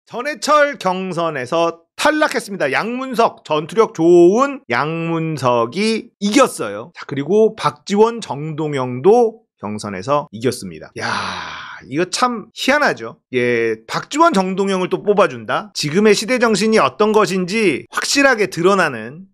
전해철 경선에서 탈락했습니다. 양문석, 전투력 좋은 양문석이 이겼어요. 자, 그리고 박지원, 정동영도 경선에서 이겼습니다. 야, 이거 참 희한하죠. 예, 박지원, 정동영을 또 뽑아준다? 지금의 시대 정신이 어떤 것인지 확실하게 드러나는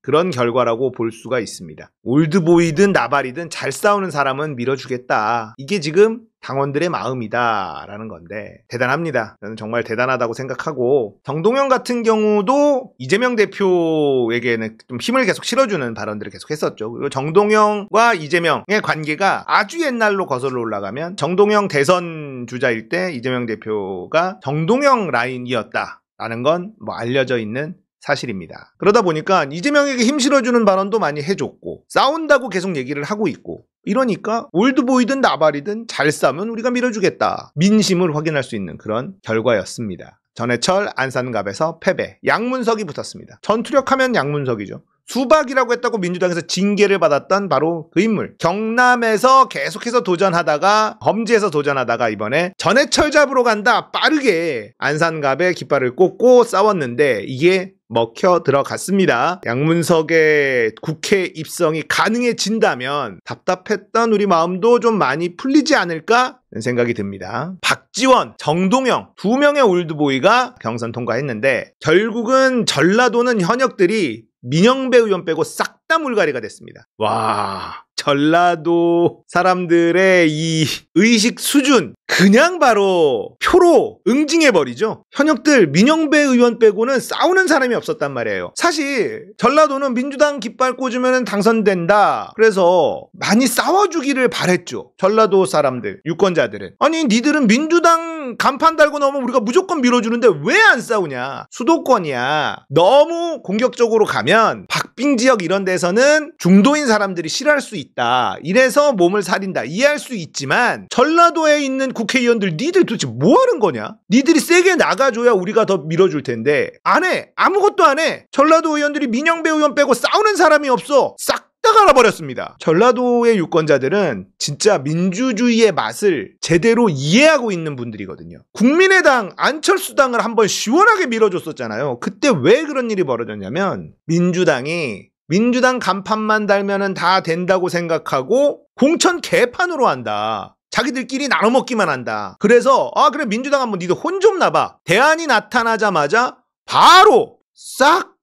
그런 결과라고 볼 수가 있습니다. 올드보이든 나발이든 잘 싸우는 사람은 밀어주겠다. 이게 지금 당원들의 마음이다 라는 건데 대단합니다. 저는 정말 대단하다고 생각하고, 정동영 같은 경우도 이재명 대표에게는 좀 힘을 계속 실어주는 발언들을 계속 했었죠. 그리고 정동영과 이재명의 관계가 아주 옛날로 거슬러 올라가면 정동영 대선 주자일 때 이재명 대표가 정동영 라인이었다라는 건 뭐 알려져 있는 사실입니다. 그러다 보니까 이재명에게 힘 실어주는 발언도 많이 해줬고, 싸운다고 계속 얘기를 하고 있고, 이러니까 올드보이든 나발이든 잘 싸우면 우리가 밀어주겠다, 민심을 확인할 수 있는 그런 결과였습니다. 전해철 안산갑에서 패배, 양문석이 붙었습니다. 전투력하면 양문석이죠. 수박이라고 했다고 민주당에서 징계를 받았던 바로 그 인물. 경남에서 계속해서 도전하다가, 험지에서 도전하다가 이번에 전해철 잡으러 간다 빠르게 안산갑에 깃발을 꽂고 싸웠는데 이게 먹혀 들어갔습니다. 양문석의 국회 입성이 가능해진다면 답답했던 우리 마음도 좀 많이 풀리지 않을까 생각이 듭니다. 박지원, 정동영 두 명의 올드보이가 경선 통과했는데 결국은 전라도는 현역들이 민영배 의원 빼고 싹 다 물갈이가 됐습니다. 와, 전라도 사람들의 이 의식 수준 그냥 바로 표로 응징해버리죠. 현역들 민영배 의원 빼고는 싸우는 사람이 없었단 말이에요. 사실 전라도는 민주당 깃발 꽂으면 당선된다, 그래서 많이 싸워주기를 바랬죠. 전라도 사람들, 유권자들은. 아니 니들은 민주당 간판 달고 나오면 우리가 무조건 밀어주는데 왜 안 싸우냐, 수도권이야. 너무 공격적으로 가면 박빙 지역 이런 데서는 중도인 사람들이 싫어할 수 있다, 이래서 몸을 사린다, 이해할 수 있지만 전라도에 있는 국회의원들 니들 도대체 뭐 하는 거냐? 니들이 세게 나가줘야 우리가 더 밀어줄 텐데 안 해. 아무것도 안 해. 전라도 의원들이 민영배 의원 빼고 싸우는 사람이 없어. 싹 다 갈아버렸습니다. 전라도의 유권자들은 진짜 민주주의의 맛을 제대로 이해하고 있는 분들이거든요. 국민의당 안철수당을 한번 시원하게 밀어줬었잖아요. 그때 왜 그런 일이 벌어졌냐면 민주당이 민주당 간판만 달면은 다 된다고 생각하고 공천 개판으로 한다. 자기들끼리 나눠 먹기만 한다. 그래서 그래 민주당 한번 니들 혼 좀 나봐. 대안이 나타나자마자 바로 싹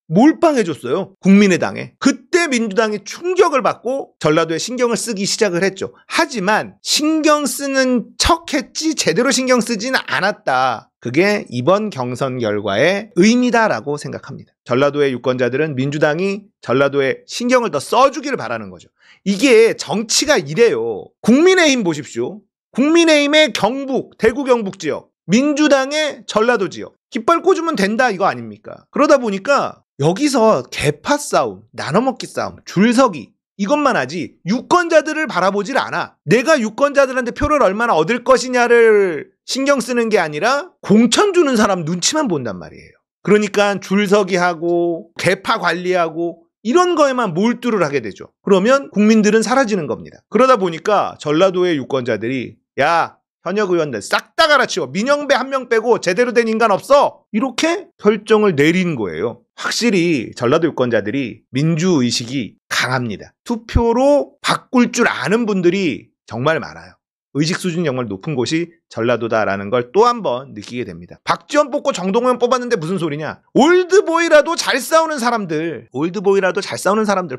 몰빵해줬어요. 국민의당에. 그때 민주당이 충격을 받고 전라도에 신경을 쓰기 시작을 했죠. 하지만 신경 쓰는 척 했지 제대로 신경 쓰지는 않았다. 그게 이번 경선 결과의 의미다라고 생각합니다. 전라도의 유권자들은 민주당이 전라도에 신경을 더 써주기를 바라는 거죠. 이게 정치가 이래요. 국민의힘 보십시오. 국민의힘의 경북, 대구 경북 지역, 민주당의 전라도 지역. 깃발 꽂으면 된다 이거 아닙니까? 그러다 보니까 여기서 개파 싸움, 나눠먹기 싸움, 줄서기 이것만 하지 유권자들을 바라보질 않아. 내가 유권자들한테 표를 얼마나 얻을 것이냐를 신경 쓰는 게 아니라 공천 주는 사람 눈치만 본단 말이에요. 그러니까 줄서기하고 개파 관리하고 이런 거에만 몰두를 하게 되죠. 그러면 국민들은 사라지는 겁니다. 그러다 보니까 전라도의 유권자들이 야, 현역 의원들 싹 다 갈아치워. 민영배 한 명 빼고 제대로 된 인간 없어. 이렇게 결정을 내린 거예요. 확실히 전라도 유권자들이 민주의식이 강합니다. 투표로 바꿀 줄 아는 분들이 정말 많아요. 의식 수준이 정말 높은 곳이 전라도다라는 걸 또 한 번 느끼게 됩니다. 박지원 뽑고 정동영 뽑았는데 무슨 소리냐? 올드보이라도 잘 싸우는 사람들,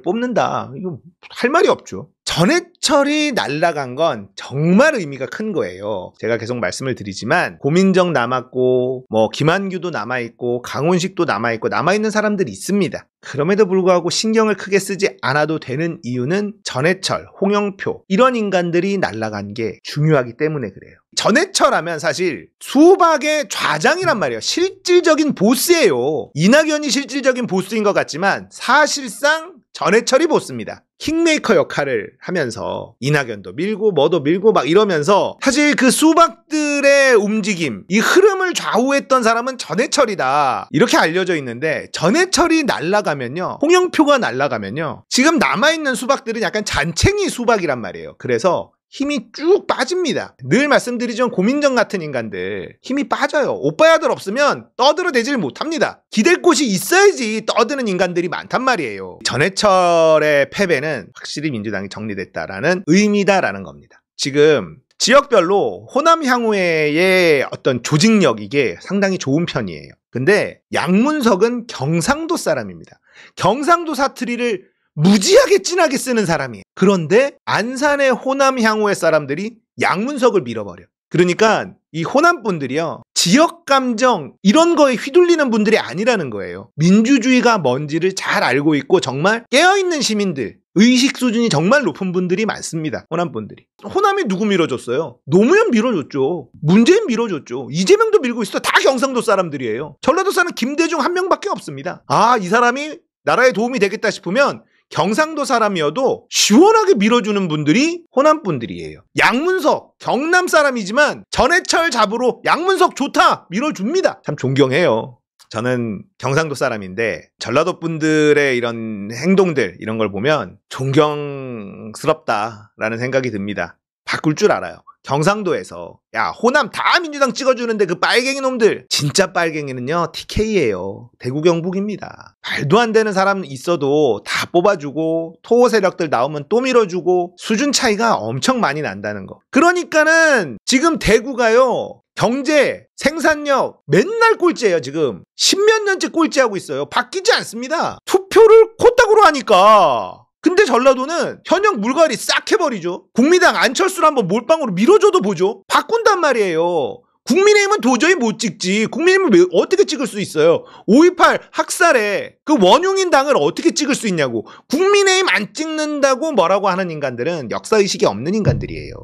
뽑는다. 이거 할 말이 없죠. 전해철이 날아간 건 정말 의미가 큰 거예요. 제가 계속 말씀을 드리지만 고민정 남았고 뭐 김한규도 남아있고 강훈식도 남아있고 남아있는 사람들이 있습니다. 그럼에도 불구하고 신경을 크게 쓰지 않아도 되는 이유는 전해철, 홍영표 이런 인간들이 날아간 게 중요하기 때문에 그래요. 전해철 하면 사실 수박의 좌장이란 말이에요. 실질적인 보스예요. 이낙연이 실질적인 보스인 것 같지만 사실상 전해철이 보스입니다. 킹메이커 역할을 하면서 이낙연도 밀고 뭐도 밀고 막 이러면서 사실 그 수박들의 움직임, 이 흐름을 좌우했던 사람은 전해철이다 이렇게 알려져 있는데, 전해철이 날아가면요, 홍영표가 날아가면요, 지금 남아있는 수박들은 약간 잔챙이 수박이란 말이에요. 그래서 힘이 쭉 빠집니다. 늘 말씀드리지만 고민정 같은 인간들 힘이 빠져요. 오빠의 아들 없으면 떠들어대질 못합니다. 기댈 곳이 있어야지 떠드는 인간들이 많단 말이에요. 전해철의 패배는 확실히 민주당이 정리됐다라는 의미다라는 겁니다. 지금 지역별로 호남 향후회의 어떤 조직력 이게 상당히 좋은 편이에요. 근데 양문석은 경상도 사람입니다. 경상도 사투리를 무지하게 진하게 쓰는 사람이에요. 그런데 안산의 호남 향후회 사람들이 양문석을 밀어버려. 그러니까 이 호남 분들이요, 지역 감정 이런 거에 휘둘리는 분들이 아니라는 거예요. 민주주의가 뭔지를 잘 알고 있고 정말 깨어있는 시민들, 의식 수준이 정말 높은 분들이 많습니다. 호남 분들이. 호남이 누구 밀어줬어요? 노무현 밀어줬죠. 문재인 밀어줬죠. 이재명도 밀고 있어. 다 경상도 사람들이에요. 전라도 사람 김대중 한 명밖에 없습니다. 아, 이 사람이 나라에 도움이 되겠다 싶으면 경상도 사람이어도 시원하게 밀어주는 분들이 호남 분들이에요. 양문석 경남 사람이지만 전해철 잡으러 양문석 좋다 밀어줍니다. 참 존경해요. 저는 경상도 사람인데 전라도 분들의 이런 행동들 이런 걸 보면 존경스럽다라는 생각이 듭니다. 바꿀 줄 알아요. 경상도에서 야 호남 다 민주당 찍어주는데 그 빨갱이 놈들, 진짜 빨갱이는요 TK예요. 대구 경북입니다. 말도 안 되는 사람 있어도 다 뽑아주고 토호 세력들 나오면 또 밀어주고 수준 차이가 엄청 많이 난다는 거. 그러니까는 지금 대구가요 경제, 생산력 맨날 꼴찌예요. 지금 10몇 년째 꼴찌하고 있어요. 바뀌지 않습니다. 투표를 코딱으로 하니까. 근데 전라도는 현역 물갈이 싹 해버리죠. 국민당 안철수를 한번 몰빵으로 밀어줘도 보죠. 바꾼단 말이에요. 국민의힘은 도저히 못 찍지. 국민의힘은 어떻게 찍을 수 있어요? 5.18 학살에 그 원흉인 당을 어떻게 찍을 수 있냐고. 국민의힘 안 찍는다고 뭐라고 하는 인간들은 역사의식이 없는 인간들이에요.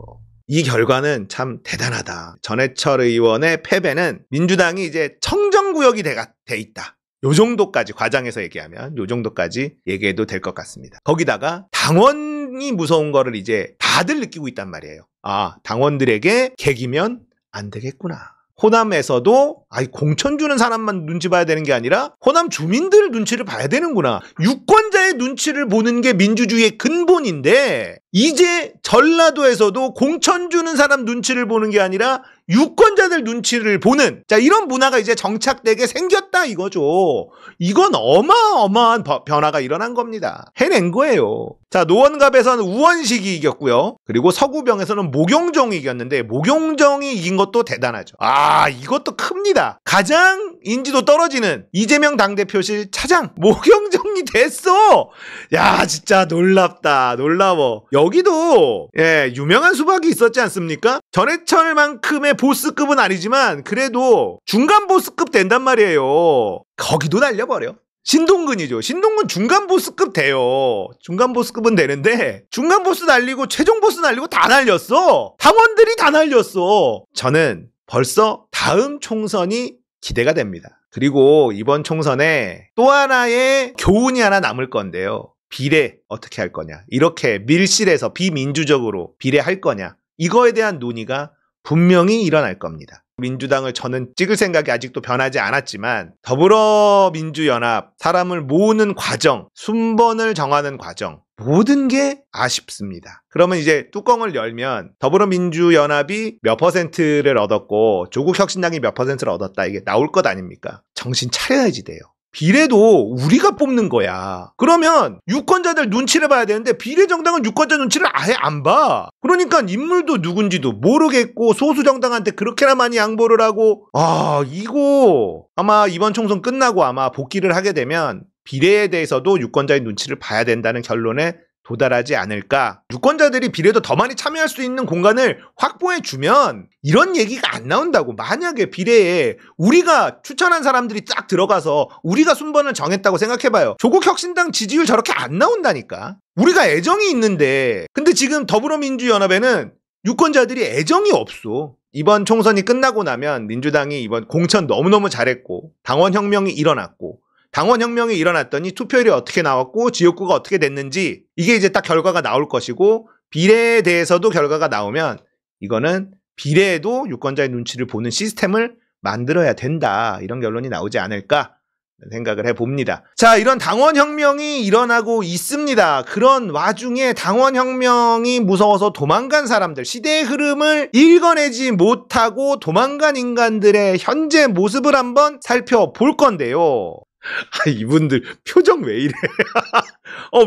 이 결과는 참 대단하다. 전해철 의원의 패배는 민주당이 이제 청정구역이 돼 있다. 요 정도까지 과장해서 얘기하면 요 정도까지 얘기해도 될 것 같습니다. 거기다가 당원이 무서운 거를 이제 다들 느끼고 있단 말이에요. 아, 당원들에게 개기면 안 되겠구나. 호남에서도 공천 주는 사람만 눈치 봐야 되는 게 아니라 호남 주민들 눈치를 봐야 되는구나. 유권자의 눈치를 보는 게 민주주의의 근본인데 이제 전라도에서도 공천 주는 사람 눈치를 보는 게 아니라 유권자들 눈치를 보는 이런 문화가 이제 정착되게 생겼다 이거죠. 이건 어마어마한 변화가 일어난 겁니다. 해낸 거예요. 자, 노원갑에서는 우원식이 이겼고요. 그리고 서구병에서는 모경정이 이겼는데 모경정이 이긴 것도 대단하죠. 아, 이것도 큽니다. 가장 인지도 떨어지는 이재명 당대표실 차장 모경정이 됐어. 야, 진짜 놀랍다. 놀라워. 여기도 유명한 수박이 있었지 않습니까? 전해철만큼의 보스급은 아니지만 그래도 중간 보스급 된단 말이에요. 거기도 날려버려. 신동근이죠. 신동근 중간 보스급 돼요. 중간 보스급은 되는데 중간 보스 날리고 최종 보스 날리고 다 날렸어. 당원들이 다 날렸어. 저는 벌써 다음 총선이 기대가 됩니다. 그리고 이번 총선에 또 하나의 교훈이 하나 남을 건데요. 비례 어떻게 할 거냐. 이렇게 밀실에서 비민주적으로 비례할 거냐. 이거에 대한 논의가 분명히 일어날 겁니다. 민주당을 저는 찍을 생각이 아직도 변하지 않았지만 더불어민주연합 사람을 모으는 과정, 순번을 정하는 과정 모든 게 아쉽습니다. 그러면 이제 뚜껑을 열면 더불어민주연합이 몇 퍼센트를 얻었고 조국혁신당이 몇 퍼센트를 얻었다 이게 나올 것 아닙니까? 정신 차려야지 돼요. 비례도 우리가 뽑는 거야. 그러면 유권자들 눈치를 봐야 되는데 비례정당은 유권자 눈치를 아예 안 봐. 그러니까 인물도 누군지도 모르겠고 소수정당한테 그렇게나 많이 양보를 하고 이거 아마 이번 총선 끝나고 아마 복귀를 하게 되면 비례에 대해서도 유권자의 눈치를 봐야 된다는 결론에 도달하지 않을까. 유권자들이 비례도 더 많이 참여할 수 있는 공간을 확보해주면 이런 얘기가 안 나온다고. 만약에 비례에 우리가 추천한 사람들이 쫙 들어가서 우리가 순번을 정했다고 생각해봐요. 조국혁신당 지지율 저렇게 안 나온다니까. 우리가 애정이 있는데 근데 지금 더불어민주연합에는 유권자들이 애정이 없어. 이번 총선이 끝나고 나면 민주당이 이번 공천 너무너무 잘했고 당원혁명이 일어났고 당원혁명이 일어났더니 투표율이 어떻게 나왔고 지역구가 어떻게 됐는지 이게 이제 딱 결과가 나올 것이고 비례에 대해서도 결과가 나오면 이거는 비례에도 유권자의 눈치를 보는 시스템을 만들어야 된다. 이런 결론이 나오지 않을까 생각을 해봅니다. 자, 이런 당원혁명이 일어나고 있습니다. 그런 와중에 당원혁명이 무서워서 도망간 사람들, 시대의 흐름을 읽어내지 못하고 도망간 인간들의 현재 모습을 한번 살펴볼 건데요. 이분들 표정 왜 이래?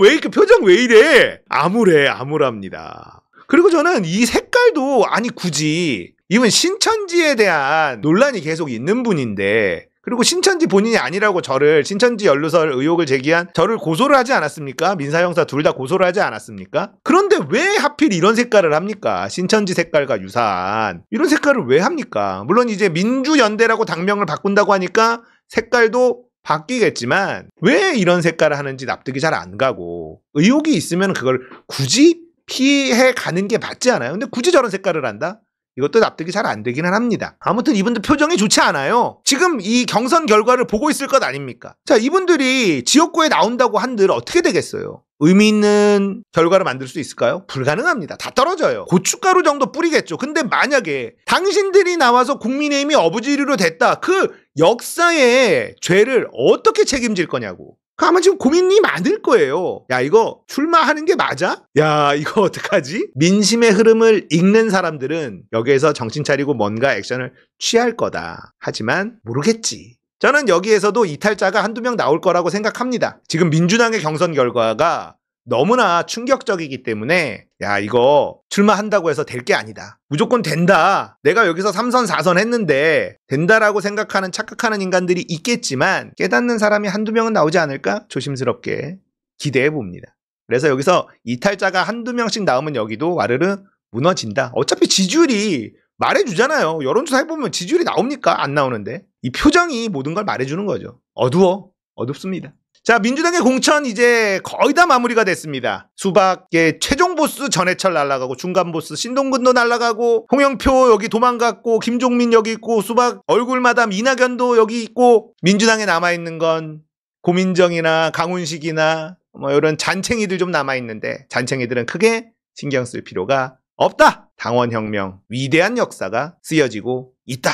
왜 이렇게 표정 왜 이래? 암울합니다. 그리고 저는 이 색깔도 굳이 이분 신천지에 대한 논란이 계속 있는 분인데, 그리고 신천지 본인이 아니라고 신천지 연루설 의혹을 제기한 저를 고소를 하지 않았습니까? 민사형사 둘 다 고소를 하지 않았습니까? 그런데 왜 하필 이런 색깔을 합니까? 신천지 색깔과 유사한 이런 색깔을 왜 합니까? 물론 이제 민주연대라고 당명을 바꾼다고 하니까 색깔도 바뀌겠지만 왜 이런 색깔을 하는지 납득이 잘 안 가고, 의혹이 있으면 그걸 굳이 피해 가는 게 맞지 않아요? 근데 굳이 저런 색깔을 한다? 이것도 납득이 잘 안 되기는 합니다. 아무튼 이분들 표정이 좋지 않아요. 지금 이 경선 결과를 보고 있을 것 아닙니까? 자, 이분들이 지역구에 나온다고 한들 어떻게 되겠어요? 의미 있는 결과를 만들 수 있을까요? 불가능합니다. 다 떨어져요. 고춧가루 정도 뿌리겠죠. 근데 만약에 당신들이 나와서 국민의힘이 어부지리로 됐다. 그 역사의 죄를 어떻게 책임질 거냐고. 아마 지금 고민이 많을 거예요. 야, 이거 출마하는 게 맞아? 야, 이거 어떡하지? 민심의 흐름을 읽는 사람들은 여기에서 정신 차리고 뭔가 액션을 취할 거다. 하지만 모르겠지. 저는 여기에서도 이탈자가 한두 명 나올 거라고 생각합니다. 지금 민주당의 경선 결과가 너무나 충격적이기 때문에 야, 이거 출마한다고 해서 될 게 아니다. 무조건 된다. 내가 여기서 3선 4선 했는데 된다라고 생각하는 착각하는 인간들이 있겠지만 깨닫는 사람이 한두 명은 나오지 않을까? 조심스럽게 기대해 봅니다. 그래서 여기서 이탈자가 한두 명씩 나오면 여기도 와르르 무너진다. 어차피 지지율이 말해주잖아요. 여론조사 해보면 지지율이 나옵니까? 안 나오는데. 이 표정이 모든 걸 말해주는 거죠. 어둡습니다. 자, 민주당의 공천 이제 거의 다 마무리가 됐습니다. 수박의 최종 보스 전해철 날아가고, 중간 보스 신동근도 날아가고, 홍영표 여기 도망갔고, 김종민 여기 있고, 수박 얼굴마담 이낙연도 여기 있고, 민주당에 남아있는 건 고민정이나 강훈식이나 뭐 이런 잔챙이들 좀 남아있는데, 잔챙이들은 크게 신경 쓸 필요가 없다. 당원혁명 위대한 역사가 쓰여지고 있다.